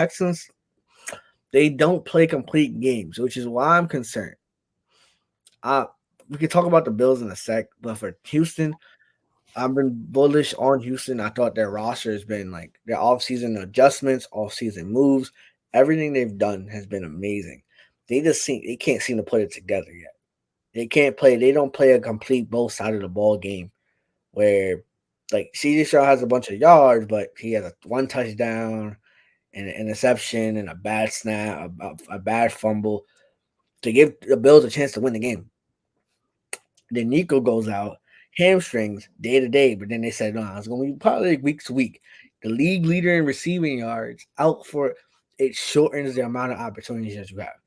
Texans, they don't play complete games, which is why I'm concerned. Uh, we can talk about the Bills in a sec, but for Houston, I've been bullish on Houston. I thought their roster has been like their offseason adjustments, offseason moves, everything they've done has been amazing. They can't seem to put it together yet. They don't play a complete both side of the ball game where like CJ Stroud has a bunch of yards, but he has one touchdown and an interception and a bad snap, a bad fumble to give the Bills a chance to win the game. Then Nico goes out, hamstrings day to day, but then they said, no, it's going to be probably week to week. The league leader in receiving yards out for it shortens the amount of opportunities that you have.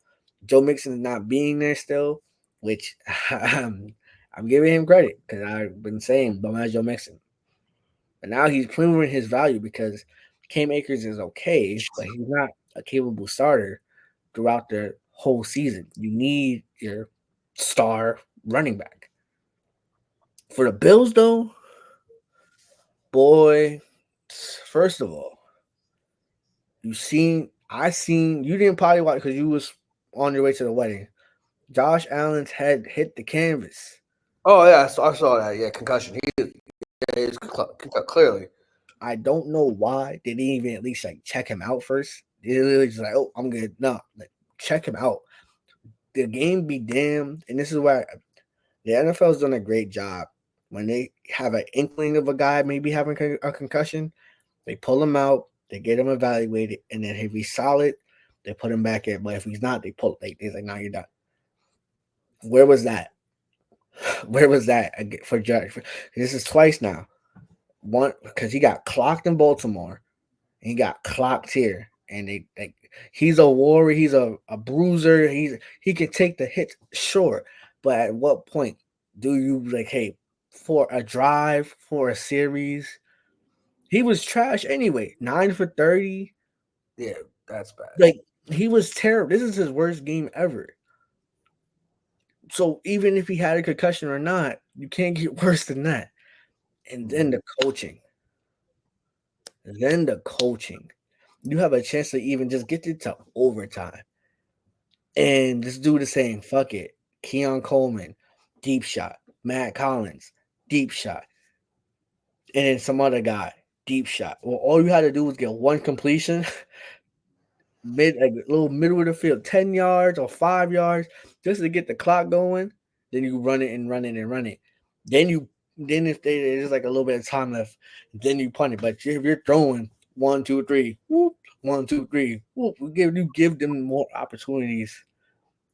Joe Mixon is not being there still, which I'm giving him credit because I've been saying don't have Joe Mixon. But now he's proving his value because Cam Akers is okay, but he's not a capable starter throughout the whole season. You need your star running back. For the Bills, though, boy, first of all, you didn't probably watch because you was on your way to the wedding. Josh Allen's head hit the canvas. Oh yeah, I saw that. Yeah, concussion. He's clearly. I don't know why they didn't even at least like check him out first. They literally just like, oh, I'm good. No, like check him out. The game be damned, and this is why the NFL's done a great job. When they have an inkling of a guy maybe having a concussion, they pull him out, they get him evaluated, and then if he's solid, they put him back in. But if he's not, they pull. They're like, "No, you're done." Where was that? Where was that for Judge? This is twice now. One because he got clocked in Baltimore, and he got clocked here, and they like he's a warrior. He's a bruiser. He can take the hits, sure, but at what point do you like, hey, for a drive for a series? He was trash anyway. 9 for 30. Yeah, that's bad. Like he was terrible. This is his worst game ever. So even if he had a concussion or not, you can't get worse than that. And then the coaching. Then the coaching. You have a chance to even just get it to overtime. And just do the same. Fuck it. Keon Coleman, deep shot. Matt Collins, deep shot. And then some other guy, deep shot. Well, all you had to do was get one completion like a little middle of the field, 10 yards or 5 yards, just to get the clock going. Then you run it and run it and run it. Then if there's like a little bit of time left, then you punt it. But if you're throwing 1, 2, 3, whoop, 1, 2, 3, whoop, you give them more opportunities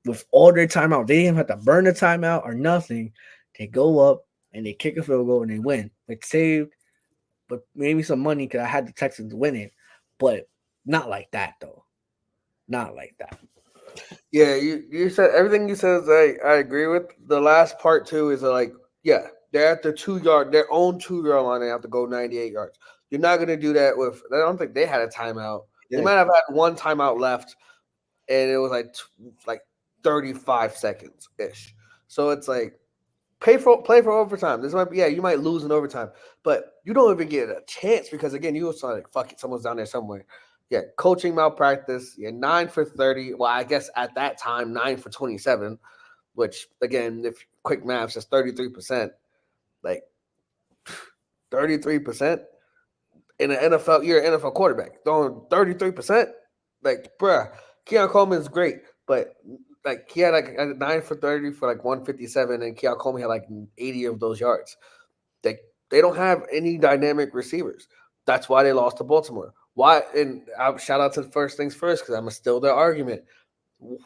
with all their timeout. They didn't have to burn a timeout or nothing. They go up and they kick a field goal and they win. It saved, but maybe some money because I had the Texans winning, but not like that though. Not like that. Yeah, you said everything you said. I agree with. The last part too is like, yeah, they're at the 2 yard, their own 2 yard line. They have to go 98 yards. You're not gonna do that with. I don't think they had a timeout. They Yeah. might have had one timeout left, and it was like 35 seconds ish. So it's like play for overtime. This might be, yeah, you might lose in overtime, but you don't even get a chance because again, you was like, fuck it, someone's down there somewhere. Yeah, coaching malpractice. Yeah, 9 for 30. Well, I guess at that time 9 for 27, which again, if quick math is 33%, like 33% in an NFL, you're an NFL quarterback throwing 33%. Like, bruh, Keon Coleman is great, but like he had like a 9 for 30 for like 157, and Keon Coleman had like 80 of those yards. They don't have any dynamic receivers. That's why they lost to Baltimore. Why? And I shout out to first things first because I'm still their argument.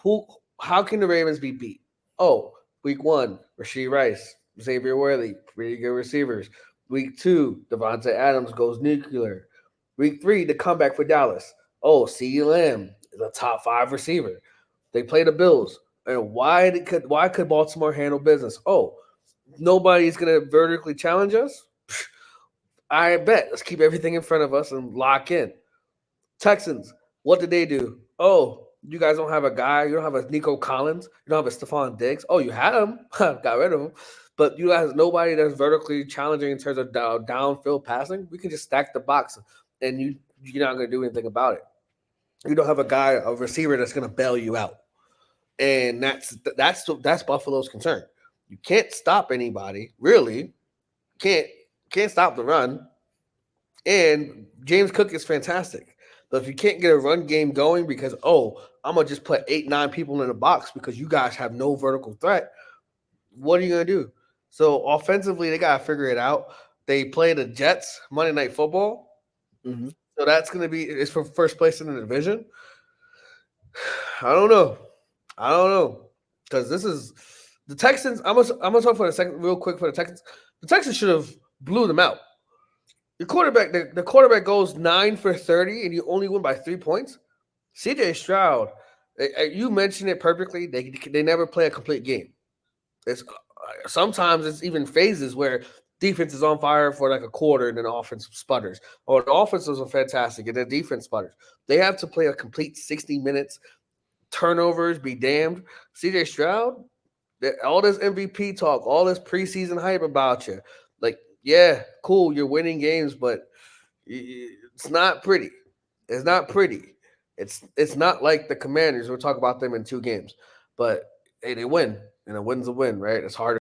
Who? How can the Ravens be beat? Oh, week one, Rashee Rice, Xavier Worthy, pretty good receivers. Week two, Devontae Adams goes nuclear. Week three, the comeback for Dallas. Oh, CeeDee Lamb is a top 5 receiver. They play the Bills. And why could Baltimore handle business? Oh, nobody's gonna vertically challenge us. I bet. Let's keep everything in front of us and lock in. Texans, what did they do? Oh, you guys don't have a guy. You don't have a Nico Collins. You don't have a Stephon Diggs. Oh, you had him. Got rid of him. But you guys, nobody that's vertically challenging in terms of downfield passing. We can just stack the box, and you're not going to do anything about it. You don't have a receiver that's going to bail you out, and that's Buffalo's concern. You can't stop anybody, really. Can't can't stop the run, and James Cook is fantastic. But if you can't get a run game going because I'm gonna just put 8-9 people in the box because you guys have no vertical threat, what are you gonna do? So offensively, they gotta figure it out. They play the Jets Monday Night Football, Mm-hmm. so that's gonna be it's for first place in the division. I don't know. I don't know because this is the Texans. I'm gonna talk for a second, real quick for the Texans. The Texans should have blew them out. Your quarterback, the quarterback goes 9 for 30, and you only win by 3 points. CJ Stroud, you mentioned it perfectly. They never play a complete game. It's sometimes it's even phases where defense is on fire for like a quarter and then offense sputters, or the offenses are fantastic and then defense sputters. They have to play a complete 60 minutes. Turnovers be damned. CJ Stroud, all this MVP talk, all this preseason hype about you, like yeah, cool, you're winning games, but it's not pretty. It's not pretty. It's not like the Commanders. We'll talk about them in 2 games, but hey, they win, and a win's a win, right? It's hard